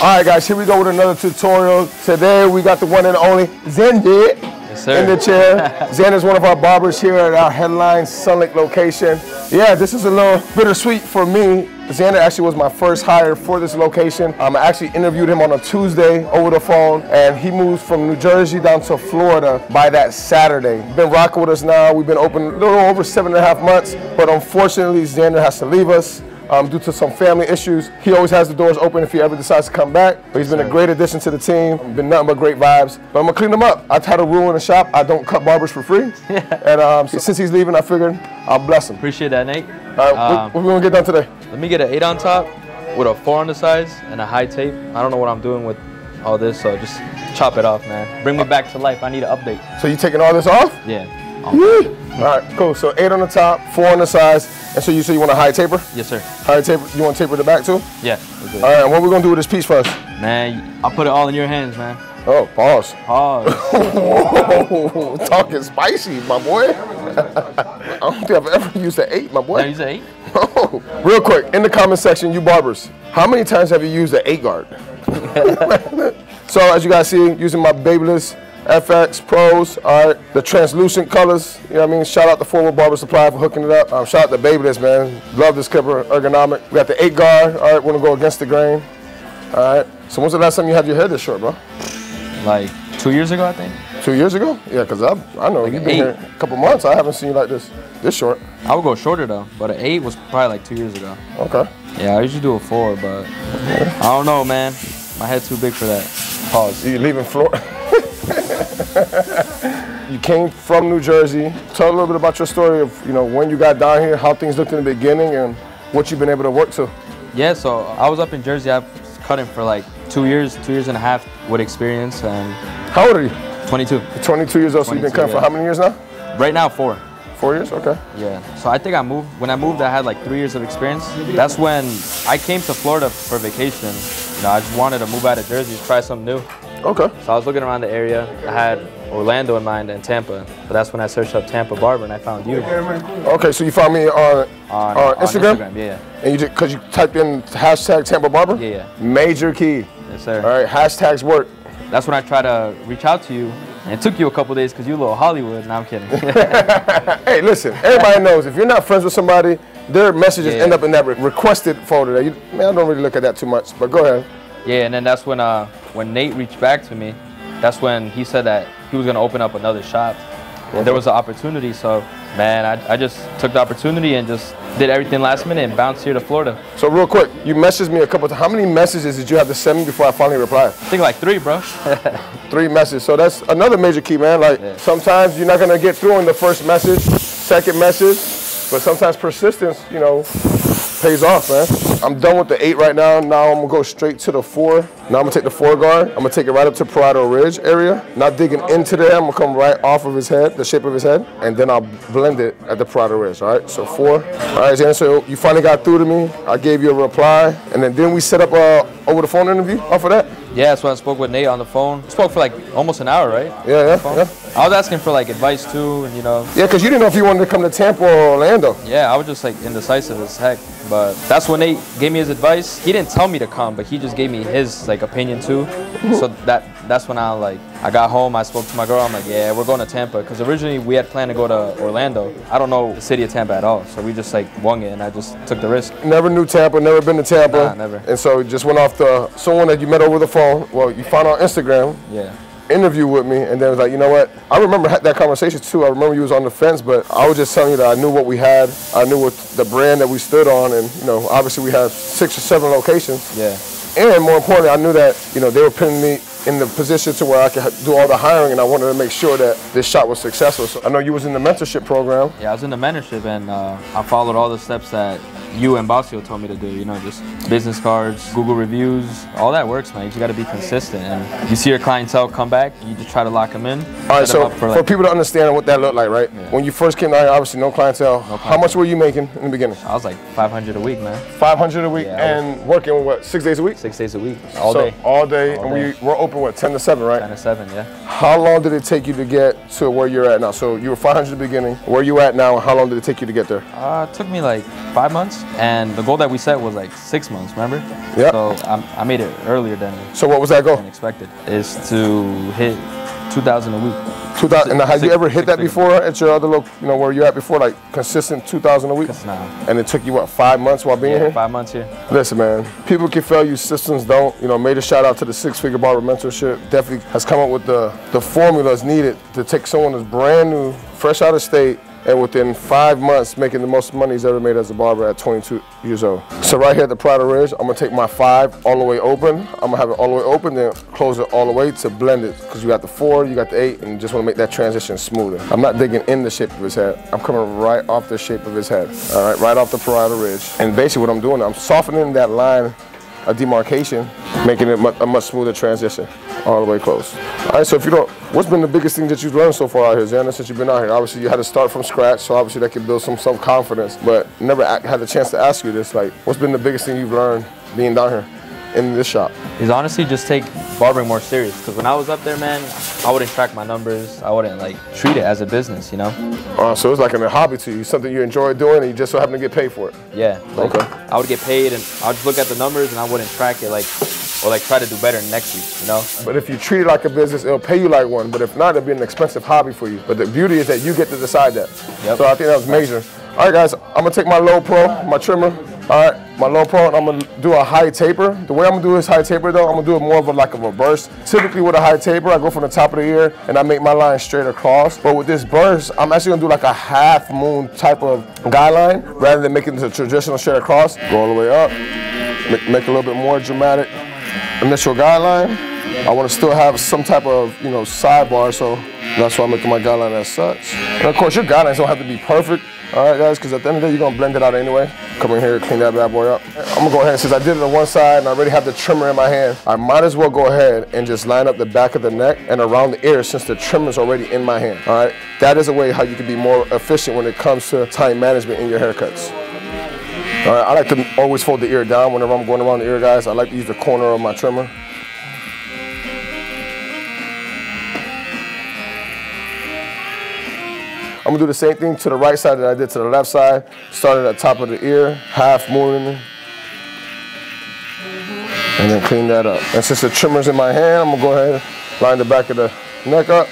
All right, guys, here we go with another tutorial. Today, we got the one and only Xander in the chair. Xander is one of our barbers here at our Headline Sun Lake location. Yeah, this is a little bittersweet for me. Xander actually was my first hire for this location. I actually interviewed him on a Tuesday over the phone, and he moved from New Jersey down to Florida by that Saturday. Been rocking with us now. We've been open a little over 7.5 months, but unfortunately, Xander has to leave us. Due to some family issues. He always has the doors open if he ever decides to come back. But he's been a great addition to the team. Been nothing but great vibes. But I'm gonna clean him up. I've had a rule in the shop, I don't cut barbers for free. And since he's leaving, I figured I'll bless him. Appreciate that, Nate. All right, what we gonna get done today? Let me get an 8 on top with a 4 on the sides and a high tape. I don't know what I'm doing with all this, so just chop it off, man. Bring me back to life. I need an update. So you taking all this off? Yeah. All right, cool. So 8 on the top, 4 on the sides. And so you say you want a high taper? Yes, sir. High taper. You want to taper the back too? Yeah. All right, and what we gonna do with this piece first? Man, I'll put it all in your hands, man. Oh, pause. Pause. Whoa, talking spicy, my boy. I don't think I've ever used an 8, my boy. No, you said 8? Oh, real quick, in the comment section, you barbers, how many times have you used an 8 guard? So as you guys see, using my Babyliss FX Pros, all right, the translucent colors, you know what I mean? Shout out to Forward Barber Supply for hooking it up. Shout out to Babyliss, man. Love this clipper, ergonomic. We got the 8 guard, all right, we're gonna go against the grain. All right, so when's the last time you had your hair this short, bro? Like 2 years ago, I think. 2 years ago? Yeah, because I know like you've been here a couple months. I haven't seen you like this short. I would go shorter though, but an 8 was probably like 2 years ago. Okay. Yeah, I usually do a 4, but I don't know, man. My head's too big for that. Pause. You leaving Florida? You came from New Jersey. Tell a little bit about your story of, you know, when you got down here, how things looked in the beginning, and what you've been able to work to. Yeah, so I was up in Jersey. I was cutting for like 2 years and a half with experience. And how old are you? 22. 22 years old, so you've been cutting for how many years now? Right now, 4. 4 years, okay. Yeah, so I think when I moved, I had like 3 years of experience. That's when I came to Florida for vacation. You know, I just wanted to move out of Jersey, try something new. Okay. So I was looking around the area. I had Orlando in mind and Tampa. But that's when I searched up Tampa Barber and I found you. Okay, so you found me on Instagram? Yeah. And you did, because you typed in hashtag Tampa Barber? Yeah. Major key. Yes, sir. All right, hashtags work. That's when I tried to reach out to you. And it took you a couple days because you're a little Hollywood. No, I'm kidding. Hey, listen, everybody knows if you're not friends with somebody, their messages end up in that requested folder. There. Man, I don't really look at that too much, but go ahead. Yeah, and then that's when Nate reached back to me, that's when he said that he was going to open up another shop. And there was an opportunity, so man, I just took the opportunity and just did everything last minute and bounced here to Florida. So real quick, you messaged me a couple times. How many messages did you have to send me before I finally replied? I think like 3, bro. 3 messages, so that's another major key, man. Like sometimes you're not gonna get through in the first message, second message, but sometimes persistence, you know, pays off, man. I'm done with the 8 right now. Now I'm gonna go straight to the 4. Now I'm gonna take the 4 guard. I'm gonna take it right up to Prado Ridge area. Not digging into there, I'm gonna come right off of his head, the shape of his head, and then I'll blend it at the Prado Ridge, all right? So 4. All right, Xander, so you finally got through to me. I gave you a reply, and then didn't we set up a over the phone interview off of that? Yeah, so I spoke with Nate on the phone. Spoke for like almost an hour, right? Yeah. I was asking for like advice too, and you know. Yeah, because you didn't know if you wanted to come to Tampa or Orlando. Yeah, I was just like indecisive as heck. But that's when Nate gave me his advice. He didn't tell me to come, but he just gave me his like opinion too. So that's when I got home, I spoke to my girl, I'm like, yeah, we're going to Tampa. Because originally we had planned to go to Orlando. I don't know the city of Tampa at all. So we just like wung it and I just took the risk. Never knew Tampa, never been to Tampa. Nah, never. And so just went off to someone that you met over the phone. Well, you found on Instagram. Yeah. Interview with me, and then was like, you know what? I remember that conversation too. I remember you was on the fence, but I was just telling you that I knew what we had. I knew what the brand that we stood on, and you know, obviously we had 6 or 7 locations. Yeah. And more importantly, I knew that, you know, they were putting me in the position to where I could do all the hiring, and I wanted to make sure that this shop was successful. So I know you was in the mentorship program. Yeah, I was in the mentorship, and I followed all the steps that you and Bossio told me to do. You know, just business cards, Google reviews, all that works, man. You just got to be consistent, and you see your clientele come back, you just try to lock them in. All right, so for people to understand what that looked like, right? Yeah. When you first came down here, obviously no clientele. How much were you making in the beginning? I was like 500 a week, man. 500 a week, and working what, 6 days a week? 6 days a week, all day. All day, and we're open what, 10 to 7, right? 10 to 7, yeah. How long did it take you to get to where you're at now? So you were 500 at the beginning. Where you at now, and how long did it take you to get there? It took me like 5 months. months, and the goal that we set was like 6 months. Remember? Yeah. So I made it earlier than. So what was that goal? Expected is to hit 2,000 a week. 2,000. Now, have you ever hit that before at your other local, you know, where you're at before, like consistent 2,000 a week? Nah. And it took you what, 5 months while being here? 5 months here. Listen, man, people can fail you, systems don't. You know, major shout out to the Six Figure Barber Mentorship. Definitely has come up with the formulas needed to take someone that's brand new, fresh out of state, and within 5 months making the most money he's ever made as a barber at 22 years old. So right here at the Prado Ridge, I'm gonna take my 5 all the way open. I'm gonna have it all the way open, then close it all the way to blend it. Because you got the 4, you got the 8, and you just wanna make that transition smoother. I'm not digging in the shape of his head. I'm coming right off the shape of his head. All right, right off the Prado Ridge. And basically what I'm doing, I'm softening that line of demarcation, making it a much smoother transition. All the way close. All right, so if you don't, what's been the biggest thing that you've learned so far out here, Xander, since you've been out here? Obviously, you had to start from scratch, so obviously that can build some self-confidence, but never had the chance to ask you this, like, what's been the biggest thing you've learned being down here in this shop? Is honestly just take barbering more serious, because when I was up there, man, I wouldn't track my numbers. I wouldn't like treat it as a business, you know? So it's like a hobby to you, something you enjoy doing, and you just so happen to get paid for it. Yeah. Like, okay. I would get paid, and I would just look at the numbers, and I wouldn't track it like, or like try to do better next week, you know? But if you treat it like a business, it'll pay you like one. But if not, it'll be an expensive hobby for you. But the beauty is that you get to decide that. Yep. So I think that was major. All right, guys, I'm gonna take my low pro, my trimmer. All right, my low pro, and I'm gonna do a high taper. The way I'm gonna do this high taper though, I'm gonna do it more of a burst. Typically with a high taper, I go from the top of the ear and I make my line straight across. But with this burst, I'm actually gonna do like a half moon type of guy line rather than making the traditional straight across. Go all the way up, make a little bit more dramatic initial guy line. I want to still have some type of, you know, sidebar, so that's why I'm making my guy line as such. And of course, your guy lines don't have to be perfect, all right, guys, because at the end of the day, you're going to blend it out anyway. Come in here, clean that bad boy up. I'm going to go ahead, since I did it on one side and I already have the trimmer in my hand, I might as well go ahead and just line up the back of the neck and around the ear since the trimmer's already in my hand, all right? That is a way how you can be more efficient when it comes to time management in your haircuts. All right, I like to always fold the ear down whenever I'm going around the ear, guys. I like to use the corner of my trimmer. I'm gonna do the same thing to the right side that I did to the left side. Start at the top of the ear, half mooning, and then clean that up. And since the trimmer's in my hand, I'm gonna go ahead and line the back of the neck up.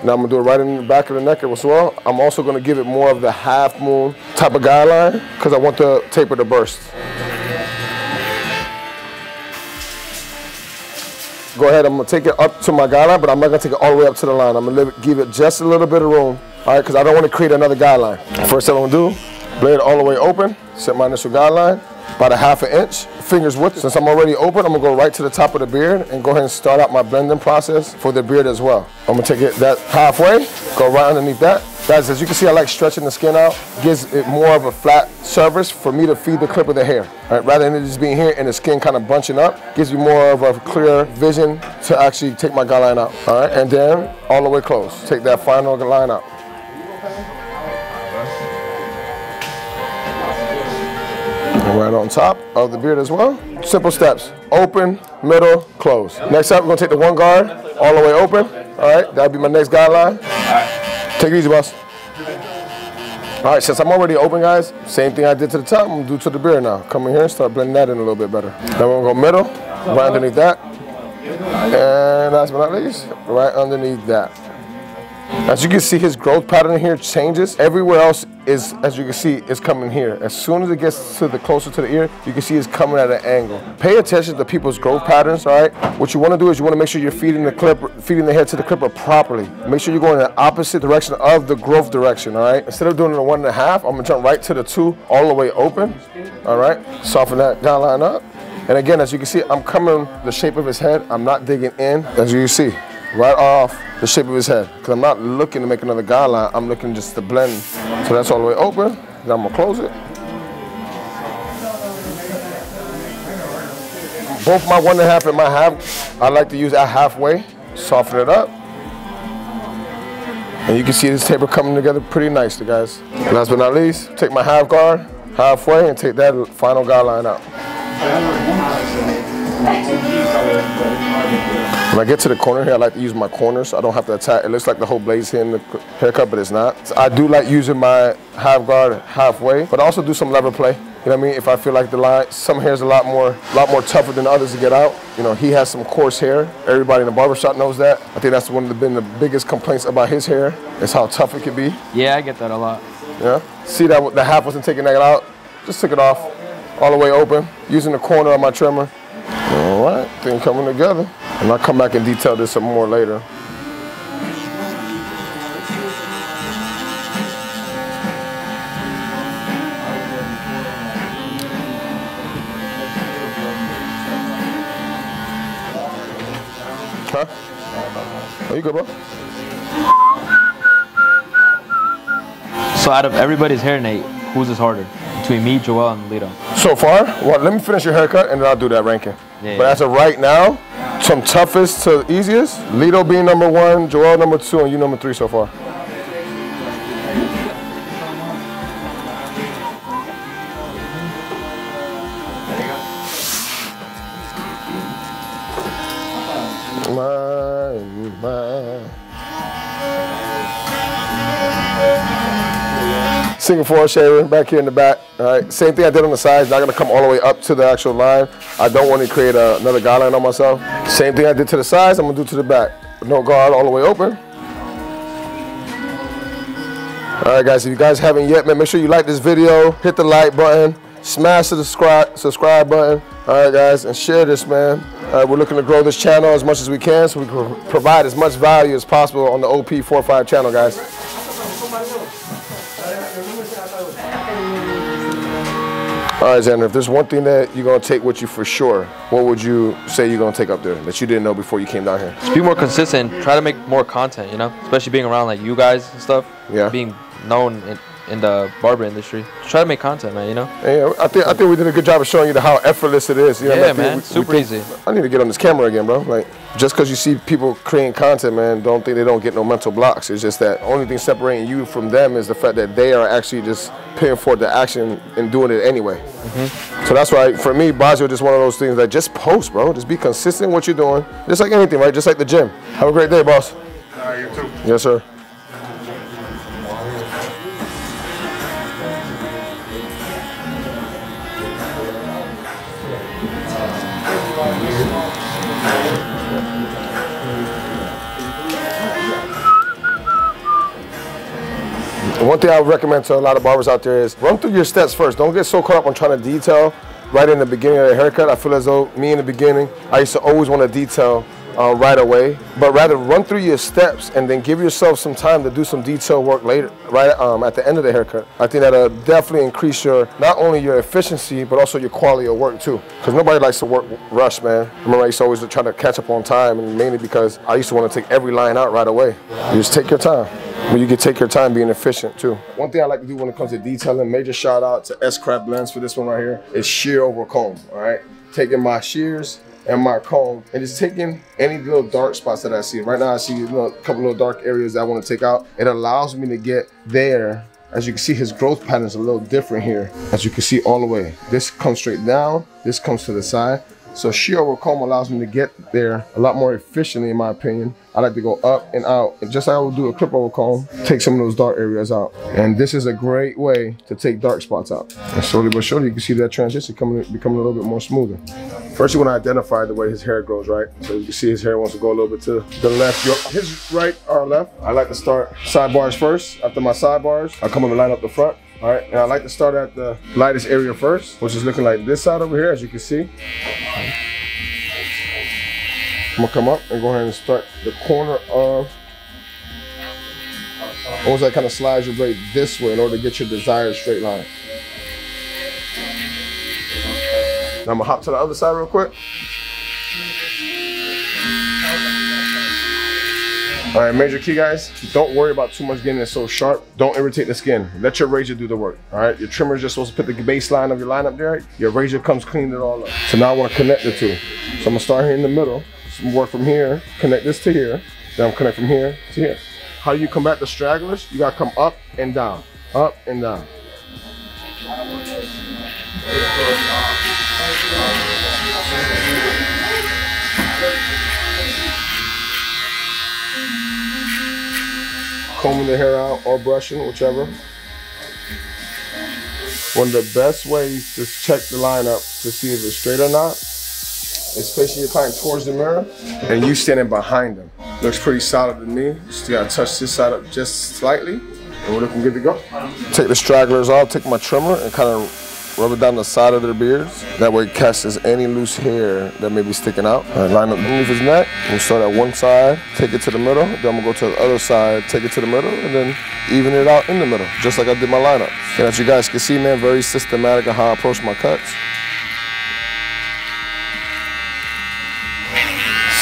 Now I'm gonna do it right in the back of the neck as well. I'm also gonna give it more of the half moon type of guy line because I want the taper to burst. Go ahead, I'm gonna take it up to my guy line, but I'm not gonna take it all the way up to the line. I'm gonna give it just a little bit of room, all right, because I don't wanna create another guy line. First thing I'm gonna do, blade all the way open, set my initial guy line, about a ½ inch, fingers width. Since I'm already open, I'm gonna go right to the top of the beard and go ahead and start out my blending process for the beard as well. I'm gonna take it that halfway, go right underneath that. Guys, as you can see, I like stretching the skin out. Gives it more of a flat surface for me to feed the clip of the hair. All right, rather than it just being here and the skin kind of bunching up, gives you more of a clear vision to actually take my guy line out. All right, and then all the way close. Take that final line out. And right on top of the beard as well. Simple steps, open, middle, close. Next up, we're gonna take the one guard all the way open. All right, that'll be my next guy line. Take it easy, boss. All right, since I'm already open, guys, same thing I did to the top, I'm gonna do to the beard now. Come in here and start blending that in a little bit better. Then we're gonna go middle, right underneath that. And last but not least, right underneath that. As you can see, his growth pattern here changes. Everywhere else is, as you can see, is coming here. As soon as it gets to the closer to the ear, you can see it's coming at an angle. Pay attention to people's growth patterns, all right? What you want to do is you want to make sure you're feeding the head to the clipper properly. Make sure you're going in the opposite direction of the growth direction, all right? Instead of doing the 1.5, I'm gonna jump right to the 2, all the way open, all right? Soften that guy line up. And again, as you can see, I'm coming the shape of his head. I'm not digging in, as you can see. Right off the shape of his head. Because I'm not looking to make another guy line, I'm looking just to blend. So that's all the way open. Then I'm gonna close it. Both my 1.5 and my half, I like to use at halfway, soften it up. And you can see this taper coming together pretty nicely, guys. Last but not least, take my half guard halfway and take that final guy line out. When I get to the corner here, I like to use my corners. I don't have to attack. It looks like the whole blade's here in the haircut, but it's not. So I do like using my half guard halfway, but I also do some lever play. You know what I mean? If I feel like the line, some hair's a lot more tougher than others to get out. You know, he has some coarse hair. Everybody in the barbershop knows that. I think that's been the biggest complaints about his hair, is how tough it can be. Yeah, I get that a lot. Yeah. See that the half wasn't taking that out? Just took it off, all the way open, using the corner of my trimmer. All right, thing coming together. And I'll come back and detail this some more later. Huh? Oh, you good, bro? So out of everybody's hair, Nate, whose is harder? Between me, Joel, and Lito. So far? Well, let me finish your haircut and then I'll do that ranking. Yeah, but as of right now, from toughest to easiest, Lito being number 1, Joel number 2, and you number 3 so far. Singapore shaver back here in the back. All right, same thing I did on the sides. Not gonna come all the way up to the actual line. I don't want to create another guideline on myself. Same thing I did to the sides, I'm gonna do to the back. No guard all the way open. All right, guys, if you guys haven't yet, man, make sure you like this video, hit the like button, smash the subscribe button. All right, guys, and share this, man. We're looking to grow this channel as much as we can so we can provide as much value as possible on the OP45 channel, guys. All right, Xander, if there's one thing that you're going to take with you for sure, what would you say you're going to take up there that you didn't know before you came down here? Just be more consistent. Try to make more content, you know? Especially being around like you guys and stuff. Yeah. Being known in the barber industry. Just try to make content, man, you know? Yeah, I think we did a good job of showing you how effortless it is. You know, yeah, man, super easy. I need to get on this camera again, bro. Like, just because you see people creating content, man, don't think they don't get no mental blocks. It's just that only thing separating you from them is the fact that they are actually just paying for the action and doing it anyway. So that's why, for me, Basio just one of those things that just post, bro. Just be consistent in what you're doing. Just like anything, right? Just like the gym. Have a great day, boss. You too. Yes, sir. One thing I would recommend to a lot of barbers out there is run through your steps first. Don't get so caught up on trying to detail right in the beginning of the haircut. I feel as though me in the beginning, I used to always want to detail right away, but rather run through your steps and then give yourself some time to do some detail work later, right at the end of the haircut. I think that'll definitely increase not only your efficiency, but also your quality of work too. Because nobody likes to work rush, man. Remember, I used to always try to catch up on time, and mainly because I used to want to take every line out right away. You just take your time. When you can take your time being efficient too. One thing I like to do when it comes to detailing, major shout out to S-Craft Blends for this one right here, is shear over comb, all right? Taking my shears and my comb and just taking any little dark spots that I see. Right now I see a couple little dark areas that I want to take out. It allows me to get there. As you can see, his growth pattern is a little different here. As you can see all the way. This comes straight down, this comes to the side. So shear over comb allows me to get there a lot more efficiently, in my opinion. I like to go up and out, and just like I would do a clip over comb, take some of those dark areas out. And this is a great way to take dark spots out. And slowly but surely, you can see that transition becoming a little bit more smoother. First, you want to identify the way his hair grows, right? So you can see his hair wants to go a little bit to the left. His right or left. I like to start sidebars first. After my sidebars, I come up and line up the front. All right, and I like to start at the lightest area first, which is looking like this side over here, as you can see. I'm gonna come up and go ahead and start the corner of, almost like kind of slides your blade this way in order to get your desired straight line. Now I'm gonna hop to the other side real quick. All right, major key, guys, don't worry about too much getting it so sharp. Don't irritate the skin. Let your razor do the work, all right? Your trimmer is just supposed to put the baseline of your line up there, right? Your razor comes clean it all up. So now I want to connect the two. So I'm gonna start here in the middle, some work from here, connect this to here, then I'm connect from here to here. How do you combat the stragglers? You gotta come up and down, up and down. combing the hair out or brushing, whichever. One of the best ways to check the lineup to see if it's straight or not is facing your client towards the mirror and you standing behind them. Looks pretty solid to me. Just gotta touch this side up just slightly and we're looking good to go. Take the stragglers off, take my trimmer and kind of rub it down the side of their beards. That way it catches any loose hair that may be sticking out. All right, line up beneath his neck. We'll start at one side, take it to the middle. Then I'm gonna go to the other side, take it to the middle, and then even it out in the middle, just like I did my lineup. And as you guys can see, man, very systematic of how I approach my cuts.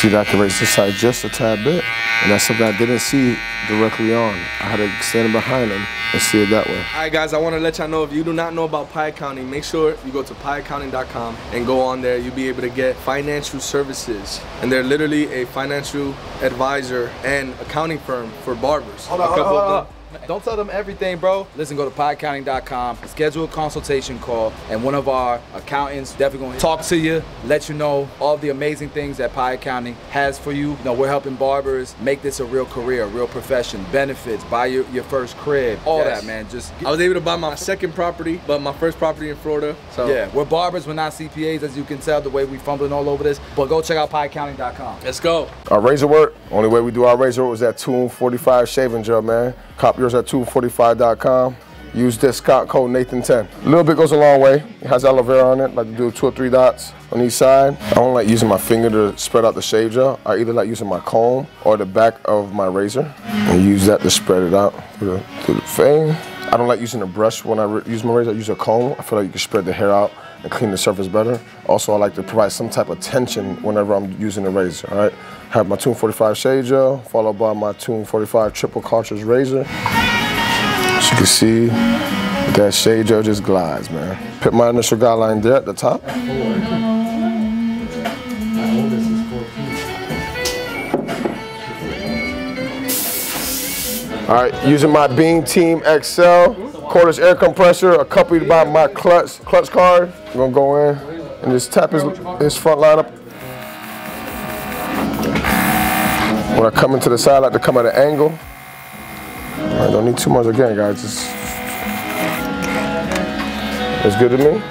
See that I can raise this side just a tad bit. And that's something I didn't see directly on. I had to stand behind him and see it that way. All right, guys, I want to let y'all know, if you do not know about Pi Accounting, make sure you go to piaccounting.com and go on there. You'll be able to get financial services. And they're literally a financial advisor and accounting firm for barbers. Hold on. Don't tell them everything, bro. Listen, go to piaccounting.com, schedule a consultation call, and one of our accountants definitely gonna talk to you, let you know all the amazing things that Pi Accounting has for you. You know, we're helping barbers make this a real career, a real profession, benefits, buy your first crib, all that, man. I was able to buy my second property, but my first property in Florida. So yeah, we're barbers, we're not CPAs, as you can tell the way we fumbling all over this. But go check out piaccounting.com. Let's go. Our razor work, only way we do our razor work was that Toon 45 shaving gel, man. Cop yours at toon45.com. Use discount code Nathan10. A little bit goes a long way. It has aloe vera on it. Like to do 2 or 3 dots on each side. I don't like using my finger to spread out the shave gel. I either like using my comb or the back of my razor and use that to spread it out through the fade. I don't like using a brush when I use my razor. I use a comb. I feel like you can spread the hair out and clean the surface better. Also, I like to provide some type of tension whenever I'm using the razor, all right? Have my Toon 45 shave gel, followed by my Toon 45 triple cartridge razor. As you can see, that shave gel just glides, man. Put my initial guideline there at the top. All right, using my Beam Team XL cordless air compressor, accompanied by my clutch card. I'm gonna go in and just tap his front line up. When I come into the side, I like to come at an angle. I don't need too much again, guys. It's good to me.